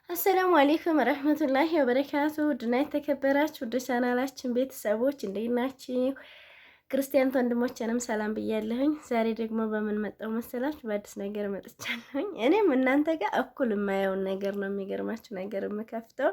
አሰላሙ አለይኩም ወራህመቱላሂ ወበረካቱ ድና የተከበራችሁ ወደ ቻናላችን ቤተሰቦች እንዴት ናችሁ? ክርስቲያን ወንድሞቼንም ሰላም ብያለሁኝ። ዛሬ ደግሞ በምን መጣው መሰላችሁ? በአዲስ ነገር መጥቻለሁኝ። እኔም እናንተ ጋር እኩል የማየውን ነገር ነው የሚገርማችሁ ነገር የምከፍተው።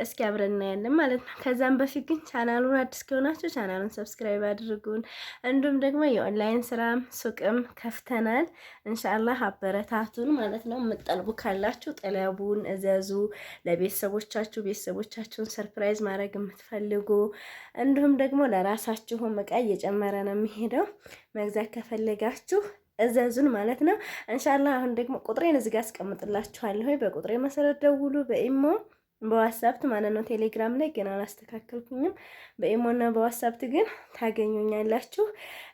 እስኪ አብረን እናያለን ማለት ነው። ከዛም በፊት ግን ቻናሉን አዲስ ከሆናችሁ ቻናሉን ሰብስክራይብ አድርጉን። እንዲሁም ደግሞ የኦንላይን ስራም ሱቅም ከፍተናል። ኢንሻአላህ አበረታቱን ማለት ነው። የምትጠልቡ ካላችሁ ጠለቡን እዘዙ። ለቤተሰቦቻችሁ ቤተሰቦቻችሁን ሰርፕራይዝ ማድረግ የምትፈልጉ እንዲሁም ደግሞ ለራሳችሁም እቃ እየጨመረ ነው የሚሄደው። መግዛት ከፈለጋችሁ እዘዙን ማለት ነው። ኢንሻአላህ አሁን ደግሞ ቁጥሬን እዚህ ጋር አስቀምጥላችኋለሁ። በቁጥሬ መሰረት ደውሉ። በኢሞ በዋትስአፕ ማለት ነው። ቴሌግራም ላይ ግን አላስተካከልኩኝም። በኢሞና በዋትስአፕ ግን ታገኙኛላችሁ።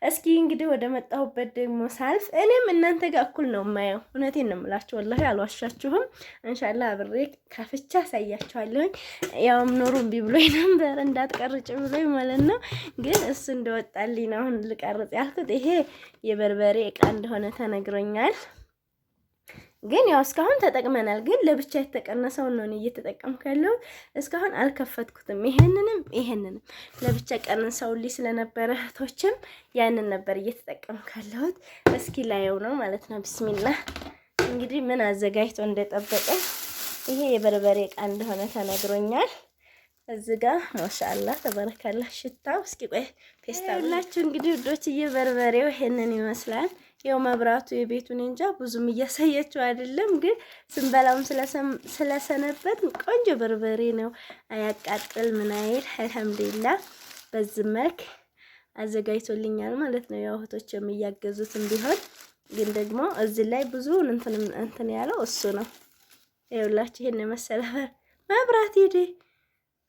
እስኪ እንግዲህ ወደ መጣሁበት ደግሞ ሳልፍ እኔም እናንተ ጋር እኩል ነው የማየው። እውነቴን ነው የምላችሁ፣ ወላሂ አልዋሻችሁም። ኢንሻአላህ አብሬ ከፍቻ አሳያችኋለሁኝ። ያውም ኑሩ እምቢ ብሎኝ ነበር እንዳትቀርጭ ብሎኝ ማለት ነው። ግን እሱ እንደወጣልኝ ነው አሁን ልቀርጽ ያልኩት። ይሄ የበርበሬ እቃ እንደሆነ ተነግሮኛል። ግን ያው እስካሁን ተጠቅመናል። ግን ለብቻ የተቀነሰው ነው እየተጠቀምኩ ያለው። እስካሁን አልከፈትኩትም። ይሄንንም ለብቻ ቀንሰውልኝ ስለነበረ እህቶችም ያንን ነበር እየተጠቀምኩ ያለሁት። እስኪ ላየው ነው ማለት ነው። ቢስሚላህ እንግዲህ ምን አዘጋጅቶ እንደጠበቀኝ። ይሄ የበርበሬ እቃ እንደሆነ ተነግሮኛል። እዚህ ጋር ማሻአላህ ተበረካላህ ሽታው። እስኪ ቆይ ፌስታላችሁ እንግዲህ ውዶችዬ፣ በርበሬው ይሄንን ይመስላል። ያው መብራቱ የቤቱን እንጃ ብዙም እያሳያችሁ አይደለም፣ ግን ስንበላውም ስለሰነበት ቆንጆ በርበሬ ነው። አያቃጥል ምን አይል። አልሐምዱሊላህ በዚህ መልክ አዘጋጅቶልኛል ማለት ነው። ያው እህቶችም እያገዙትም ቢሆን ግን ደግሞ እዚህ ላይ ብዙ እንትን ያለው እሱ ነው። ይኸውላችሁ ይሄን መሰለ መብራት ሄደ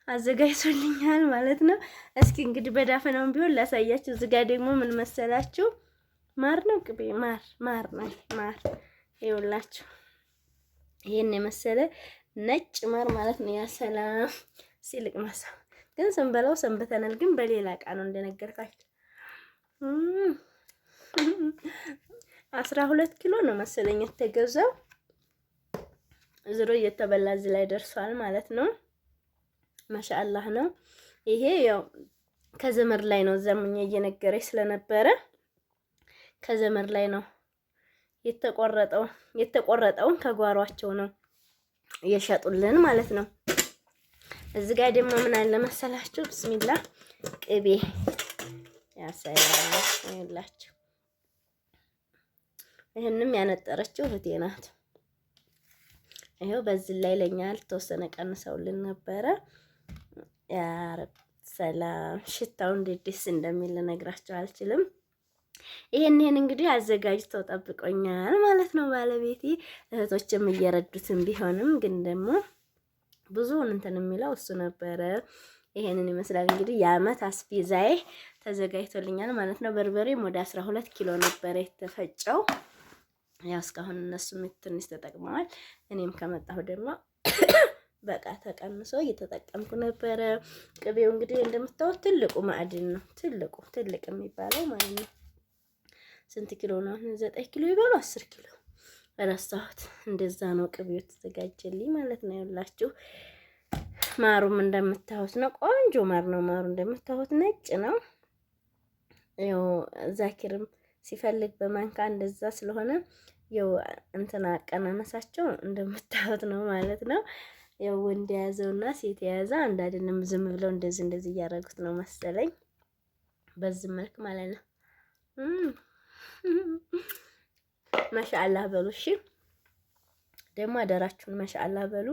አዘጋጅቶልኛል ማለት ነው። እስኪ እንግዲህ በዳፈናውም ቢሆን ላሳያችሁ። እዚህ ጋር ደግሞ ምን መሰላችሁ? ማር ነው ቅቤ ማር ይኸውላችሁ ይሄን የመሰለ ነጭ ማር ማለት ነው። ያ ሰላም ሲልቅ ማሳ ግን ስንበላው ሰንበተናል። ግን በሌላ እቃ ነው እንደነገርኳችሁ። 12 ኪሎ ነው መሰለኝ የተገዛው። ዝሮ እየተበላ እዚህ ላይ ደርሷል ማለት ነው። ማሻአላህ ነው። ይሄ ያው ከዘመር ላይ ነው ዘሙኛ እየነገረች ስለነበረ ከዘመር ላይ ነው የተቆረጠውን ከጓሯቸው ነው እየሸጡልን ማለት ነው። እዚህ ጋር ደግሞ ምን አለ መሰላችሁ? ቢስሚላህ ቅቤ ያሳያላችሁ። ይሄንም ያነጠረችው እህቴ ናት። ይሄው በዚህ ላይ ለኛ ተወሰነ ቀንሰውልን ነበረ። ያ ረብ ሰላም ሽታው እንዴት ደስ እንደሚል ልነግራችሁ አልችልም። ይሄን እንግዲህ አዘጋጅተው ጠብቆኛል ማለት ነው ባለቤቴ። እህቶችም እየረዱትም ቢሆንም ግን ደግሞ ብዙውን እንትን የሚለው እሱ ነበረ። ይሄንን ይመስላል እንግዲህ የአመት አስቤዛዬ ተዘጋጅቶልኛል ማለት ነው። በርበሬም ወደ 12 ኪሎ ነበረ የተፈጨው። ያው እስካሁን እነሱም ትንሽ ተጠቅመዋል። እኔም ከመጣሁ ደግሞ በቃ ተቀንሶ እየተጠቀምኩ ነበረ። ቅቤው እንግዲህ እንደምታዩት ትልቁ ማዕድን ነው። ትልቅ የሚባለው ማለት ነው። ስንት ኪሎ ነው? 9 ኪሎ ይበሉ 10 ኪሎ ረሳሁት። እንደዛ ነው ቅቤው ተዘጋጀልኝ ማለት ነው። ያላችሁ ማሩም እንደምታዩት ነው። ቆንጆ ማር ነው። ማሩ እንደምታዩት ነጭ ነው። ያው ዛኪርም ሲፈልግ በማንካ እንደዛ ስለሆነ ያው እንትና አቀናነሳቸው እንደምታዩት ነው ማለት ነው። ያው ወንድ የያዘውና ሴት የያዘ አንድ አይደለም። ዝም ብለው እንደዚህ እያደረጉት ነው መሰለኝ። በዚህ መልክ ማለት ነው። ማሻአላህ በሉ። እሺ ደግሞ አደራችሁን ማሻአላህ በሉ።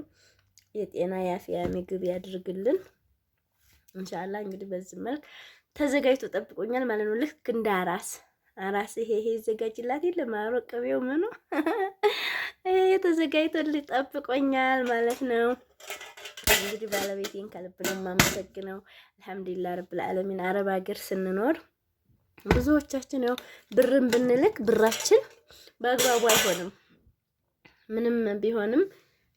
የጤና ያፊያ ምግብ ያድርግልን ኢንሻአላህ። እንግዲህ በዚህ መልክ ተዘጋጅቶ ጠብቆኛል ማለት ነው። ልክ እንደ አራስ ይሄ ይዘጋጅላት የለም ማሮ ቅቤው ምኑ ይሄ ተዘጋጅቶልኝ ጠብቆኛል ማለት ነው። እንግዲህ ባለቤቴን ከልብ ነው የማመሰግነው። አልሐምዱሊላህ ረብል ዓለሚን። አረብ ሀገር ስንኖር ብዙዎቻችን ያው ብርን ብንልክ ብራችን በአግባቡ አይሆንም። ምንም ቢሆንም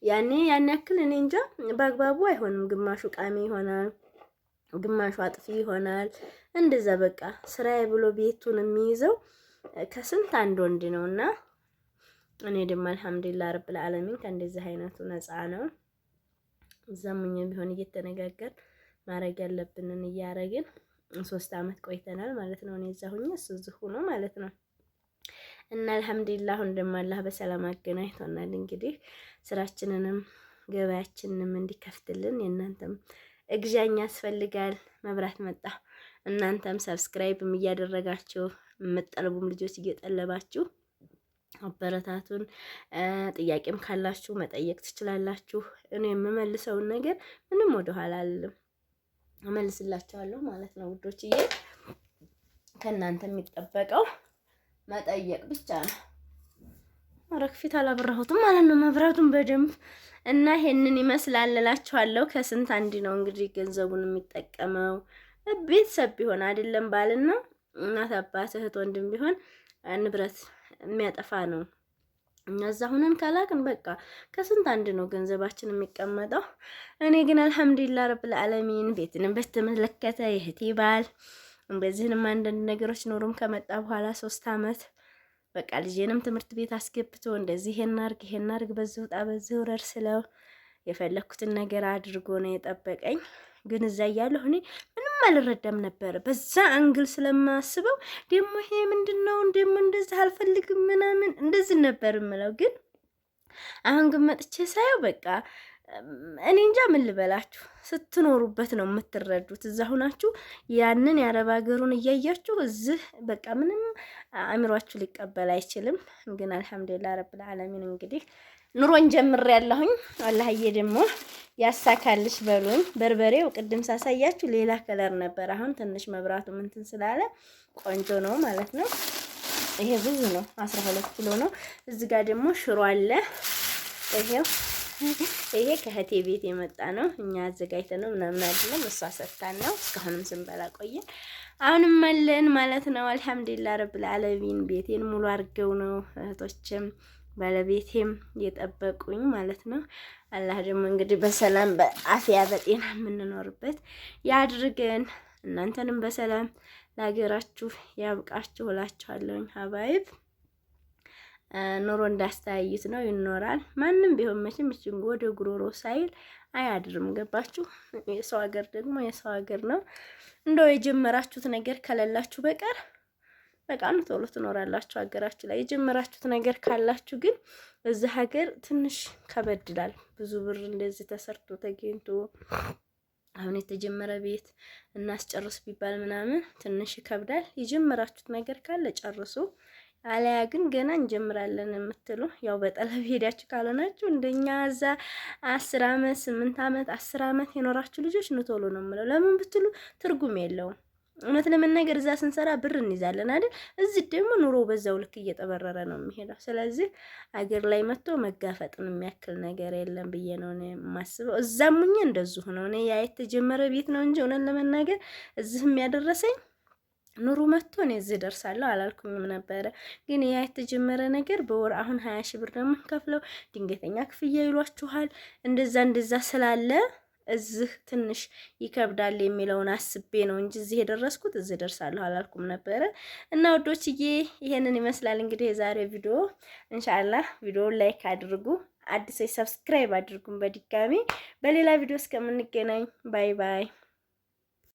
ያን ያክል እኔ እንጃ በአግባቡ አይሆንም። ግማሹ ቃሚ ይሆናል፣ ግማሹ አጥፊ ይሆናል። እንደዛ በቃ ስራዬ ብሎ ቤቱን የሚይዘው ከስንት አንድ ወንድ ነውና እኔ ደግሞ አልሐምዱሊላህ ረብል ዓለሚን ከእንደዚህ አይነቱ ነፃ ነው። ዘሙኝ ቢሆን እየተነጋገር ማድረግ ያለብንን እያረግን 3 አመት ቆይተናል ማለት ነው። እኔ እዛ ሁኜ እሱ እዚህ ሆኖ ማለት ነው። እና አልሐምዱሊላህ አሁን ደግሞ አላህ በሰላም አገናኝቶናል። እንግዲህ ስራችንንም ገበያችንንም እንዲከፍትልን የእናንተም እግዣኝ ያስፈልጋል። መብራት መጣ። እናንተም ሰብስክራይብም እያደረጋችሁ የምትጠልቡም ልጆች እየጠለባችሁ አበረታቱን። ጥያቄም ካላችሁ መጠየቅ ትችላላችሁ። እኔ የምመልሰውን ነገር ምንም ወደኋላ አልልም፣ እመልስላችኋለሁ ማለት ነው ውዶችዬ። ከእናንተ የሚጠበቀው መጠየቅ ብቻ ነው። አረክፊት አላበራሁትም ማለት ነው መብራቱን በደንብ እና ይሄንን ይመስላል እላችኋለሁ። ከስንት አንድ ነው እንግዲህ ገንዘቡን የሚጠቀመው ቤተሰብ ቢሆን አይደለም ባልና እናት አባት እህት ወንድም ቢሆን ንብረት የሚያጠፋ ነው። እኛ እዛ ሁነን ካላክን በቃ ከስንት አንድ ነው ገንዘባችን የሚቀመጠው። እኔ ግን አልሐምዱሊላህ ረብል ዓለሚን ቤትንም በተመለከተ የእህቴ ባል እንደዚህንም አንዳንድ ነገሮች ኖሩም ከመጣ በኋላ 3 አመት በቃ ልጄንም ትምህርት ቤት አስገብቶ እንደዚህ ይሄን አርግ በዚህ ውጣ በዚህ ውረድ ስለው የፈለኩትን ነገር አድርጎ ነው የጠበቀኝ። ግን እዛ እያለሁ እኔ ምንም አልረዳም ነበር። በዛ አንግል ስለማስበው ደሞ ይሄ ምንድነው ደሞ እንደዚህ አልፈልግም ምናምን እንደዚህ ነበር የምለው። ግን አሁን ግን መጥቼ ሳየው በቃ እኔ እንጃ ምን ልበላችሁ፣ ስትኖሩበት ነው የምትረዱት። እዛ ሁናችሁ ያንን የአረብ ሀገሩን እያያችሁ እዚህ በቃ ምንም አእምሯችሁ ሊቀበል አይችልም። ግን አልሐምዱሊላህ ረብል ዓለሚን እንግዲህ ኑሮን ጀምሬያለሁኝ። አላህዬ ደግሞ ያሳካልሽ በሉኝ። በርበሬው ቅድም ሳሳያችሁ ሌላ ከለር ነበር። አሁን ትንሽ መብራቱ እንትን ስላለ ቆንጆ ነው ማለት ነው። ይሄ ብዙ ነው፣ 12 ኪሎ ነው። እዚህ ጋር ደግሞ ሽሮ አለ። ይሄ ከእህቴ ቤት የመጣ ነው። እኛ አዘጋጅተን ነው ምናምን አይደለም፣ እሷ ሰጥታን ነው። እስካሁንም ስንበላ ቆየን። አሁንም አለን ማለት ነው። አልሐምዱሊላህ ረብል ዓለሚን ቤቴን ሙሉ አድርገው ነው እህቶችም ባለቤቴም የጠበቁኝ ማለት ነው። አላህ ደግሞ እንግዲህ በሰላም በአፊያ በጤና የምንኖርበት ያድርገን። እናንተንም በሰላም ለሀገራችሁ ያብቃችሁ እላችኋለሁ። ሀባይብ ኑሮ እንዳስተያዩት ነው ይኖራል። ማንም ቢሆን መቼም እቺን ወደ ጉሮሮ ሳይል አያድርም። ገባችሁ? የሰው ሀገር ደግሞ የሰው ሀገር ነው። እንደው የጀመራችሁት ነገር ከሌላችሁ በቀር በቃ ነው ቶሎ ትኖራላችሁ። ሀገራችሁ ላይ የጀመራችሁት ነገር ካላችሁ ግን እዚህ ሀገር ትንሽ ከበድላል። ብዙ ብር እንደዚህ ተሰርቶ ተገኝቶ አሁን የተጀመረ ቤት እናስጨርስ ቢባል ምናምን ትንሽ ይከብዳል። የጀመራችሁት ነገር ካለ ጨርሱ። አለያ ግን ገና እንጀምራለን የምትሉ ያው በጠለብ ሄዳችሁ ካልሆናችሁ እንደኛ እዛ 10 አመት 8 አመት 10 አመት የኖራችሁ ልጆች ነው ቶሎ ነው የምለው። ለምን ብትሉ ትርጉም የለውም። እውነት ለመናገር እዛ ስንሰራ ብር እንይዛለን አይደል? እዚህ ደግሞ ኑሮ በዛው ልክ እየተበረረ ነው የሚሄደው። ስለዚህ አገር ላይ መጥቶ መጋፈጥን የሚያክል ነገር የለም ብዬ ነው እኔ የማስበው። እዛም ሙኝ እንደዚሁ ነው። እኔ ያ የተጀመረ ቤት ነው እንጂ እውነት ለመናገር እዚህም ያደረሰኝ ኑሮ መጥቶ እኔ እዚህ ደርሳለሁ አላልኩኝም ነበረ። ግን ያ የተጀመረ ነገር በወር አሁን 20 ሺህ ብር ነው የምንከፍለው። ድንገተኛ ክፍያ ይሏችኋል። እንደዛ ስላለ እዚህ ትንሽ ይከብዳል የሚለውን አስቤ ነው እንጂ እዚህ የደረስኩት እዚህ ደርሳለሁ አላልኩም ነበረ። እና ወዶችዬ ይሄንን ይመስላል እንግዲህ የዛሬ ቪዲዮ። ኢንሻአላህ ቪዲዮውን ላይክ አድርጉ፣ አዲስ ሰብስክራይብ አድርጉን። በድጋሚ በሌላ ቪዲዮ እስከምንገናኝ ባይ ባይ።